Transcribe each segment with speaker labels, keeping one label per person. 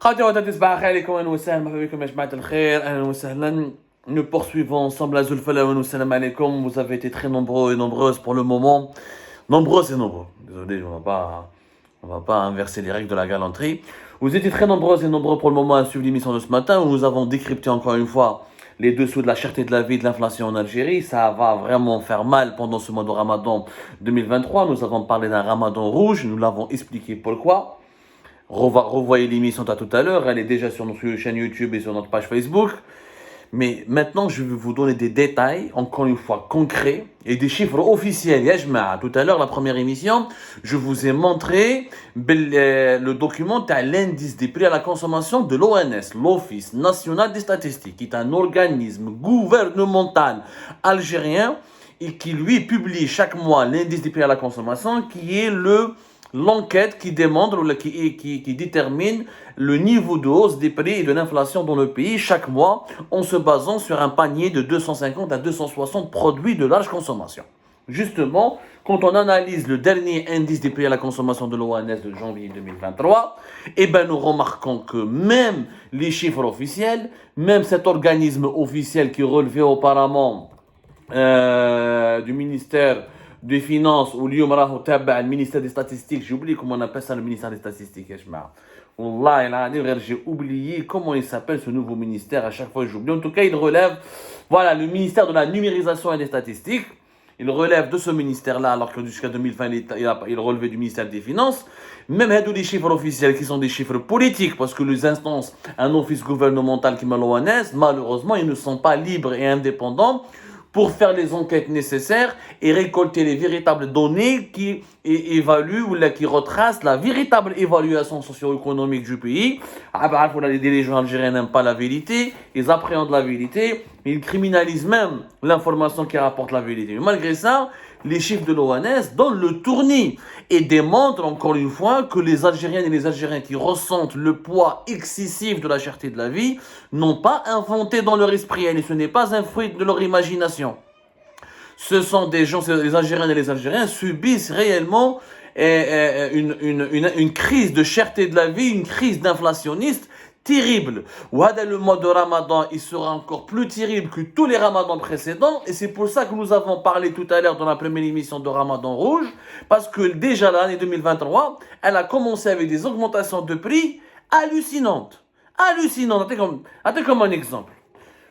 Speaker 1: خاوتي وخواتاتي صباح الخير عليكم، اهلا وسهلا، مرحبا بكم يا جماعه الخير، اهلا وسهلا. Nous poursuivons ensemble la Zulfala wa salam alaikum. Vous avez été très nombreux et nombreuses pour le moment. Nombreux et nombreux. Désolé, on va pas inverser les règles de la galanterie. Vous étiez très nombreux et nombreux pour le moment à suivre l'émission de ce matin où nous avons décrypté encore une fois les dessous de la cherté de la vie et de l'inflation en Algérie. Ça va vraiment faire mal pendant ce mois de Ramadan 2023. Nous avons parlé d'un Ramadan rouge, nous l'avons expliqué pourquoi. Revoyez l'émission tout à l'heure, elle est déjà sur notre chaîne YouTube et sur notre page Facebook. Mais maintenant, je vais vous donner des détails, encore une fois concrets, et des chiffres officiels. Tout à l'heure, la première émission, je vous ai montré le document de l'indice des prix à la consommation de l'ONS, l'Office national des statistiques, qui est un organisme gouvernemental algérien et qui, lui, publie chaque mois l'indice des prix à la consommation, qui est l'enquête qui demande ou qui détermine le niveau de hausse des prix et de l'inflation dans le pays chaque mois en se basant sur un panier de 250 à 260 produits de large consommation. Justement, quand on analyse le dernier indice des prix à la consommation de l'ONS de janvier 2023, nous remarquons que même les chiffres officiels, même cet organisme officiel qui relevait auparavant du ministère des Finances ou le ministère des Statistiques, j'ai oublié comment on appelle ça, le ministère des Statistiques, Wallah, j'ai oublié comment il s'appelle ce nouveau ministère, à chaque fois j'oublie. En tout cas, il relève, voilà, le ministère de la numérisation et des statistiques. Il relève de ce ministère-là, alors que jusqu'à 2020, il relevait du ministère des Finances. Même les chiffres officiels qui sont des chiffres politiques, parce que les instances, un office gouvernemental qui m'a l'ONS, malheureusement, ils ne sont pas libres et indépendants pour faire les enquêtes nécessaires et récolter les véritables données qui évaluent ou qui retracent la véritable évaluation socio-économique du pays. Les dirigeants algériens n'aiment pas la vérité, ils appréhendent la vérité, ils criminalisent même l'information qui rapporte la vérité. Mais malgré ça, les chiffres de l'ONS donnent le tournis et démontrent encore une fois que les Algériennes et les Algériens qui ressentent le poids excessif de la cherté de la vie n'ont pas inventé dans leur esprit, et ce n'est pas un fruit de leur imagination. Ce sont des gens, les Algériennes et les Algériens subissent réellement une crise de cherté de la vie, une crise d'inflationniste terrible. Le mois de Ramadan, il sera encore plus terrible que tous les Ramadans précédents, et c'est pour ça que nous avons parlé tout à l'heure dans la première émission de Ramadan Rouge, parce que déjà l'année 2023, elle a commencé avec des augmentations de prix hallucinantes. Hallucinantes. Comme un exemple.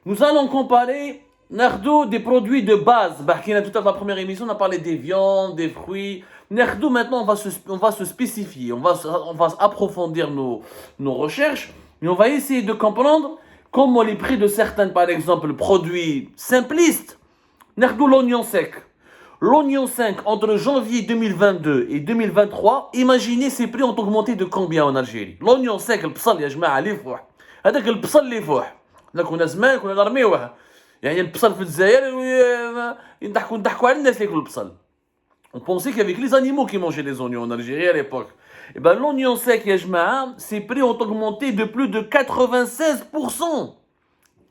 Speaker 1: Nous allons comparer Nardo des produits de base. Tout à l'heure dans la première émission, on a parlé des viandes, des fruits. Nardo, maintenant, on va se spécifier, on va approfondir nos recherches. Mais on va essayer de comprendre comment les prix de certains, par exemple, produits simplistes, l'oignon sec. L'oignon sec, entre janvier 2022 et 2023, imaginez ces prix ont augmenté de combien en Algérie? L'oignon sec, le psal, يا جماعة اللي فوح. هذاك البصل اللي فوح. لا كنا زمان كنا نرميوه. يعني البصل في الجزائر يضحكوا على الناس اللي ياكلوا البصل. On pensait qu'il y avait que les animaux qui mangeaient les oignons en Algérie à l'époque. Et l'oignon sec, ses prix ont augmenté de plus de 96%.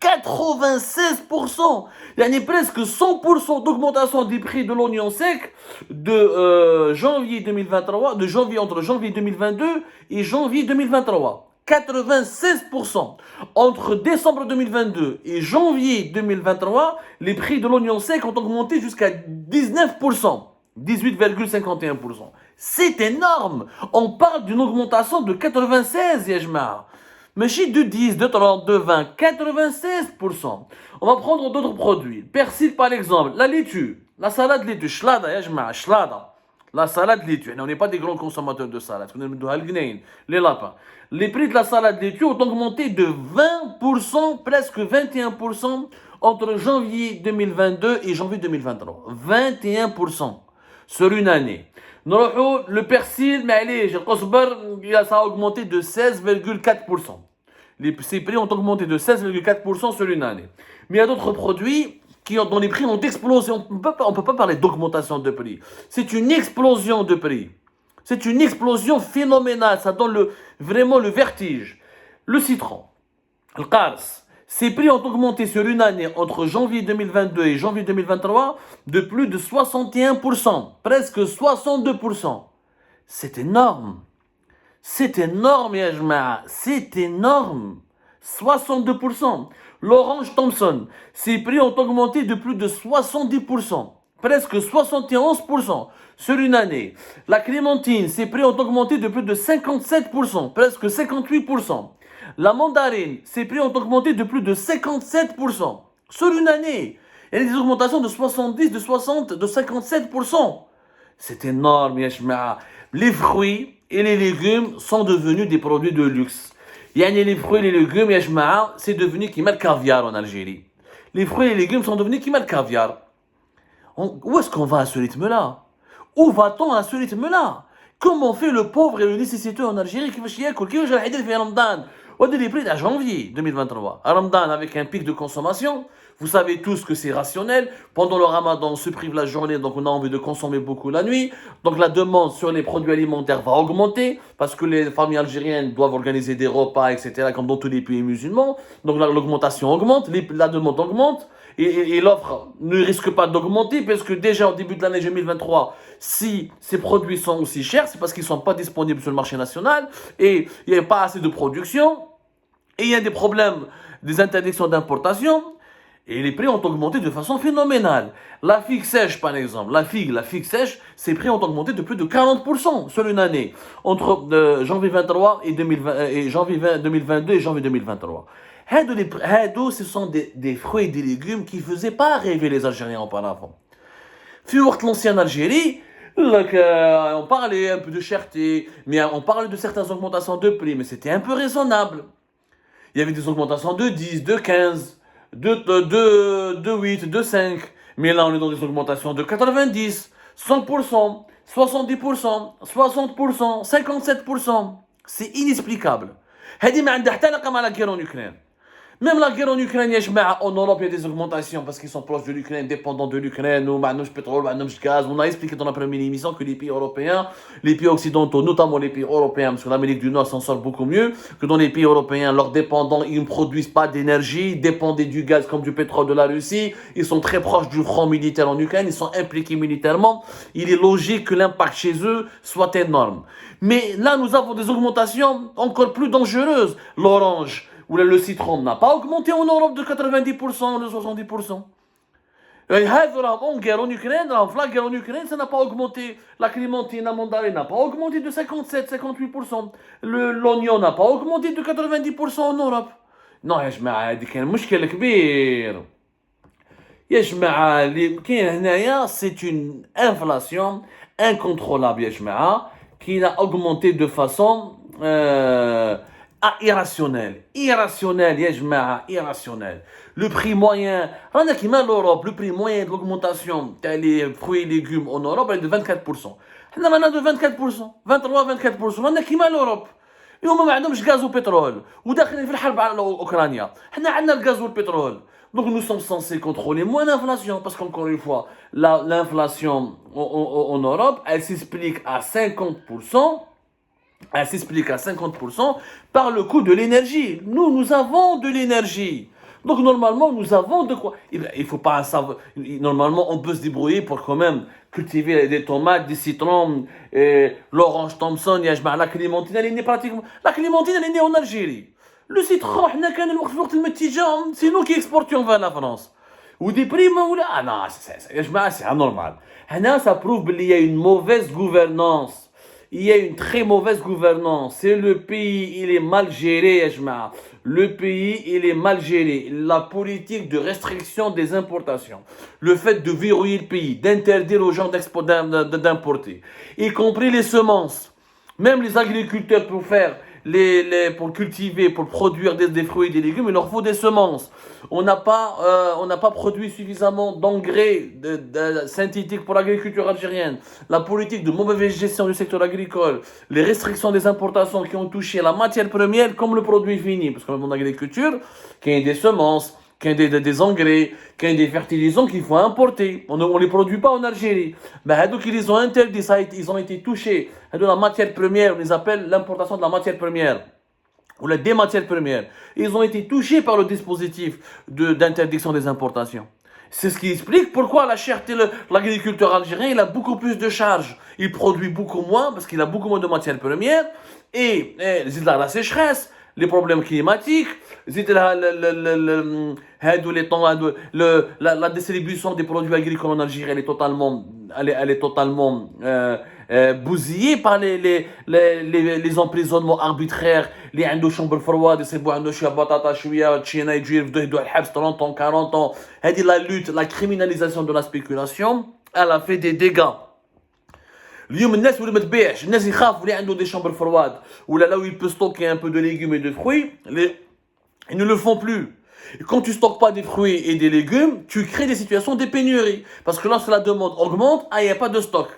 Speaker 1: 96%. Il y a presque 100% d'augmentation des prix de l'oignon sec de janvier 2023, entre janvier 2022 et janvier 2023. 96%. Entre décembre 2022 et janvier 2023, les prix de l'oignon sec ont augmenté jusqu'à 19%. 18,51%. C'est énorme. On parle d'une augmentation de 96, Yajma. Mais de 10, de 30, de 20, 96%. On va prendre d'autres produits. Persil, par exemple. La laitue. La salade laitue. Shlada, Yajma. Shlada. La salade laitue. On n'est pas des grands consommateurs de salade. Les lapins. Les prix de la salade laitue ont augmenté de 20%, presque 21% entre janvier 2022 et janvier 2023. 21%. Sur une année. Le persil, ça a augmenté de 16,4%. Ces prix ont augmenté de 16,4% sur une année. Mais il y a d'autres produits dont les prix ont explosé. On ne peut pas parler d'augmentation de prix. C'est une explosion de prix. C'est une explosion phénoménale. Ça donne vraiment le vertige. Le citron, le qars. Ces prix ont augmenté sur une année entre janvier 2022 et janvier 2023 de plus de 61%, presque 62%. C'est énorme. C'est énorme, ya jama'a. C'est énorme. 62%. L'Orange Thomson, ses prix ont augmenté de plus de 70%. Presque 71% sur une année. La clémentine, ses prix ont augmenté de plus de 57%. Presque 58%. La mandarine, ses prix ont augmenté de plus de 57% sur une année. Il y a des augmentations de 70, de 60, de 57%. C'est énorme, ya jama'a. Les fruits et les légumes sont devenus des produits de luxe. Yani les fruits et les légumes, ya jama'a, c'est devenu qui met le caviar en Algérie. Les fruits et les légumes sont devenus qui met le caviar. Où est-ce qu'on va à ce rythme-là? Où va-t-on à ce rythme-là? Comment fait le pauvre et le nécessiteux en Algérie qui va Ramadan? On a des prix à janvier 2023. À Ramadan, avec un pic de consommation, vous savez tous que c'est rationnel. Pendant le Ramadan, on se prive la journée, donc on a envie de consommer beaucoup la nuit. Donc la demande sur les produits alimentaires va augmenter parce que les familles algériennes doivent organiser des repas, etc., comme dans tous les pays musulmans. Donc l'augmentation augmente, la demande augmente. Et l'offre ne risque pas d'augmenter parce que déjà au début de l'année 2023, si ces produits sont aussi chers, c'est parce qu'ils ne sont pas disponibles sur le marché national et il n'y a pas assez de production et il y a des problèmes, des interdictions d'importation et les prix ont augmenté de façon phénoménale. La figue sèche par exemple, la figue sèche, ses prix ont augmenté de plus de 40% sur une année entre janvier 23 et, 2020, et janvier 2022 et janvier 2023. Ce sont des fruits et des légumes qui ne faisaient pas rêver les Algériens auparavant. Fut l'ancienne Algérie, on parlait un peu de cherté, mais on parlait de certaines augmentations de prix, mais c'était un peu raisonnable. Il y avait des augmentations de 10, de 15, de 8, de 5, mais là on est dans des augmentations de 90, 100%, 70%, 60%, 57%. C'est inexplicable. هذه ما عندها حتى علاقة مع la guerre en Ukraine. Même la guerre en Ukraine, en Europe, il y a des augmentations parce qu'ils sont proches de l'Ukraine, dépendants de l'Ukraine, ou nous pétrole, nous gaz. On a expliqué dans la première émission que les pays européens, les pays occidentaux, notamment les pays européens, parce que l'Amérique du Nord s'en sort beaucoup mieux, que dans les pays européens, leurs dépendants, ils ne produisent pas d'énergie, dépendent du gaz comme du pétrole de la Russie, ils sont très proches du front militaire en Ukraine, ils sont impliqués militairement. Il est logique que l'impact chez eux soit énorme. Mais là, nous avons des augmentations encore plus dangereuses. L'orange, ou le citron n'a pas augmenté en Europe de 90% ou de 70%. En guerre en Ukraine, la guerre en Ukraine, ça n'a pas augmenté. La clémentine, la mandarine n'a pas augmenté de 57-58%. L'oignon n'a pas augmenté de 90% en Europe. Non, يا جماعة هذه كان مشكل كبير. يا جماعة اللي كاين هنايا c'est une inflation incontrôlable يا جماعة qui a augmenté de façon irrationnelle. Irrationnelle, يا جماعة, irrationnelle. Le prix moyen, راه كيما l'Europe, le prix moyen de l'augmentation des fruits et légumes en Europe est de 24%. حنا رانا de 24%, 23-24%, رانا كيما l'Europe. هما ما عندهمش غاز وبترول وداخلين في الحرب على اوكرانيا. حنا عندنا الغاز والبترول. Donc nous sommes censés contrôler moins l'inflation parce qu'encore une fois, l'inflation en Europe, elle s'explique à 50%. Elle s'explique à 50% par le coût de l'énergie. Nous avons de l'énergie. Donc normalement, nous avons de quoi. Il faut pas savoir. Normalement, on peut se débrouiller pour quand même cultiver des tomates, des citrons, l'orange Thomson, la clémentine, elle est née pratiquement. La clémentine, elle est née en Algérie. Le citron, c'est nous qui exportions vers la France. Ou des primes, ou là. Ah non, c'est anormal. Ça prouve qu'il y a une mauvaise gouvernance. Il y a une très mauvaise gouvernance. C'est le pays, il est mal géré, Yajma. Le pays, il est mal géré. La politique de restriction des importations, le fait de verrouiller le pays, d'interdire aux gens d'importer, y compris les semences. Même les agriculteurs pour faire pour cultiver, pour produire des fruits et des légumes, il leur faut des semences. On n'a pas produit suffisamment d'engrais synthétiques pour l'agriculture algérienne. La politique de mauvaise gestion du secteur agricole, les restrictions des importations qui ont touché la matière première comme le produit fini. Parce que dans l'agriculture, qu'il y a des semences, qu'il y a des engrais, qu'il y a des fertilisants qu'il faut importer. On ne les produit pas en Algérie. Donc ils les ont interdits, ils ont été touchés. La matière première, on les appelle l'importation de la matière première, ou la des matières premières. Ils ont été touchés par le dispositif d'interdiction des importations. C'est ce qui explique pourquoi la cherté, l'agriculteur algérien, il a beaucoup plus de charges. Il produit beaucoup moins parce qu'il a beaucoup moins de matières premières. Et la sécheresse, les problèmes climatiques, la distribution des produits agricoles en Algérie, elle est totalement bousillée par les emprisonnements arbitraires. Les عندو chambre froide, يصيبوا عنده شويه بطاطا شويه تشينا يجي يرفدوا يدوا الحبس 30 ans 40 ans. هذه la lutte, la criminalisation de la spéculation, elle a fait des dégâts. اليوم الناس ولا ما تبيعش الناس يخافوا اللي عنده دي شامبر فرواد ولا là où il peut stocker un peu de légumes et de fruits ils ne le font plus. Et quand tu stockes pas des fruits et des légumes, tu crées des situations de pénurie. Parce que lorsque la demande augmente, il n'y a pas de stock.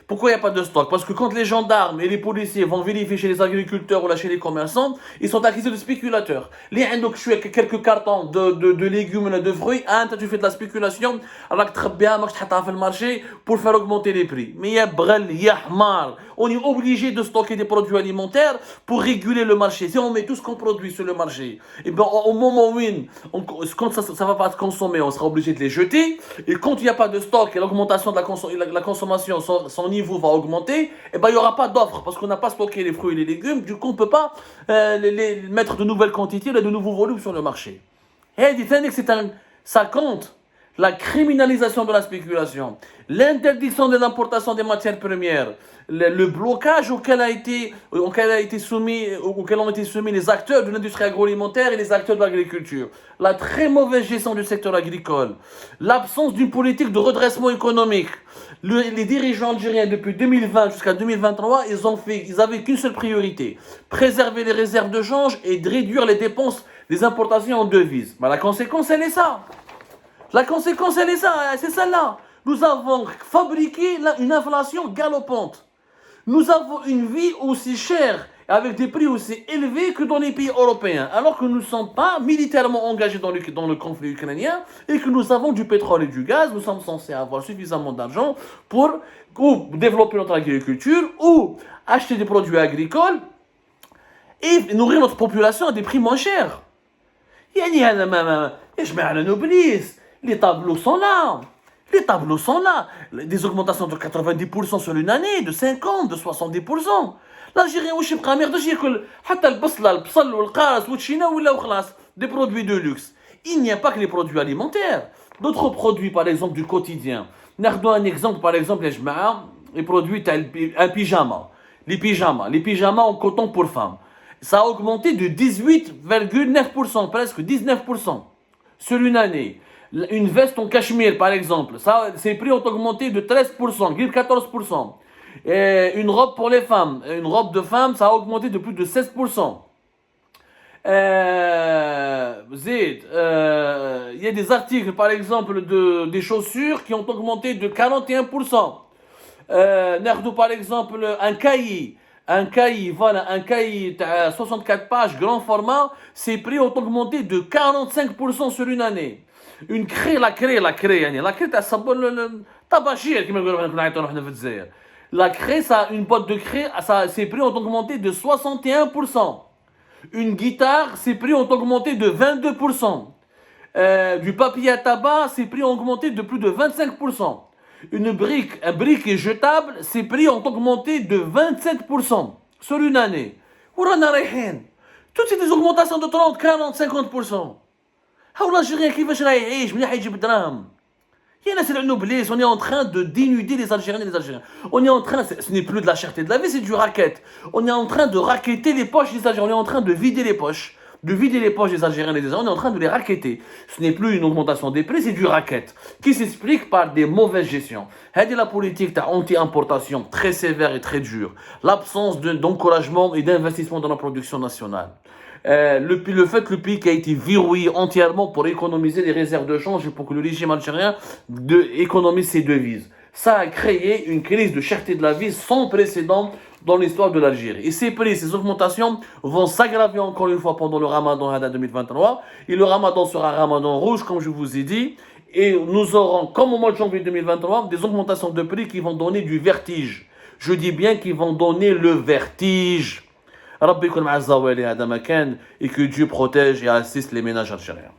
Speaker 1: Pourquoi il n'y a pas de stock? Parce que quand les gendarmes et les policiers vont vérifier chez les agriculteurs ou là chez les commerçants, ils sont accusés de spéculateurs. Les donc je suis quelques cartons de légumes et de fruits, tu fais de la spéculation, alors que bien le marché pour faire augmenter les prix. Mais il y a brel, il y a hamar. On est obligé de stocker des produits alimentaires pour réguler le marché. Si on met tout ce qu'on produit sur le marché, et ben au moment où quand ça ne va pas être consommé, on sera obligé de les jeter. Et quand il n'y a pas de stock et l'augmentation de la consommation, son niveau va augmenter, et ben il n'y aura pas d'offre parce qu'on n'a pas stocké les fruits et les légumes. Du coup, on ne peut pas les mettre de nouvelles quantités, de nouveaux volumes sur le marché. Et ça compte. La criminalisation de la spéculation, l'interdiction de l'importation des matières premières, le blocage auquel ont été soumis les acteurs de l'industrie agroalimentaire et les acteurs de l'agriculture, la très mauvaise gestion du secteur agricole, l'absence d'une politique de redressement économique. Les dirigeants algériens depuis 2020 jusqu'à 2023, ils avaient qu'une seule priorité, préserver les réserves de change et de réduire les dépenses des importations en devises. La conséquence, elle est ça. La conséquence, elle est ça, c'est celle-là. Nous avons fabriqué une inflation galopante. Nous avons une vie aussi chère, avec des prix aussi élevés que dans les pays européens, alors que nous ne sommes pas militairement engagés dans le conflit ukrainien et que nous avons du pétrole et du gaz. Nous sommes censés avoir suffisamment d'argent pour ou développer notre agriculture ou acheter des produits agricoles et nourrir notre population à des prix moins chers. Les tableaux sont là. Les tableaux sont là. Des augmentations de 90% sur une année, de 50%, de 70%. L'Algérien, واش يبقى ما يقدرش ياكل حتى البصله البصل والقارص والشينا ولا خلاص. Des produits de luxe. Il n'y a pas que les produits alimentaires. D'autres produits, par exemple, du quotidien. ناخذ un exemple, par exemple, يا جماعه, les produits un pyjama. Les pyjamas en coton pour femmes. Ça a augmenté de 18,9%, presque 19% sur une année. Une veste en cachemire, par exemple, ses prix ont augmenté de 13%, 14%. Et une robe pour les femmes, une robe de femme, ça a augmenté de plus de 16%. Il y a des articles, par exemple, des chaussures qui ont augmenté de 41%. Par exemple, un cahier à 64 pages, grand format, ses prix ont augmenté de 45% sur une année. Une craie, la craie, تاع الصابون الطباشير كما نقولوا حنا نعيطوا حنا في الجزائر. La craie, ça, une boîte de craie, ses prix ont augmenté de 61%. Une guitare, ses prix ont augmenté de 22%. Du papier à tabac, ses prix ont augmenté de plus de 25%. Un briquet jetable, ses prix ont augmenté de 27% sur une année. ورانا رايحين. Toutes ces augmentations de 30, 40, 50%. هاو l'Algérien كيفاش راه يعيش مليح يجيب دراهم. يا ناس العنو بليس, on est en train de dénuder les Algériens et les Algériens. On est en train, ce n'est plus de la cherté de la vie, c'est du racket. On est en train de racketter les poches des Algériens. On est en train de vider les poches. De vider les poches des Algériens et des Algériens. On est en train de les racketter. Ce n'est plus une augmentation des prix, c'est du racket. Qui s'explique par des mauvaises gestions. C'est la politique anti-importation très sévère et très dure. L'absence d'encouragement et d'investissement dans la production nationale. Le fait que le pays qui a été verrouillé entièrement pour économiser les réserves de change et pour que le régime algérien économise ses devises. Ça a créé une crise de cherté de la vie sans précédent dans l'histoire de l'Algérie. Et ces prix, ces augmentations vont s'aggraver encore une fois pendant le Ramadan 2023. Et le Ramadan sera un Ramadan rouge, comme je vous ai dit. Et nous aurons, comme au mois de janvier 2023, des augmentations de prix qui vont donner du vertige. Je dis bien qu'ils vont donner le vertige. ربي يكون مع الزوالي هذا مكان et que Dieu protège et assiste les ménages algériens.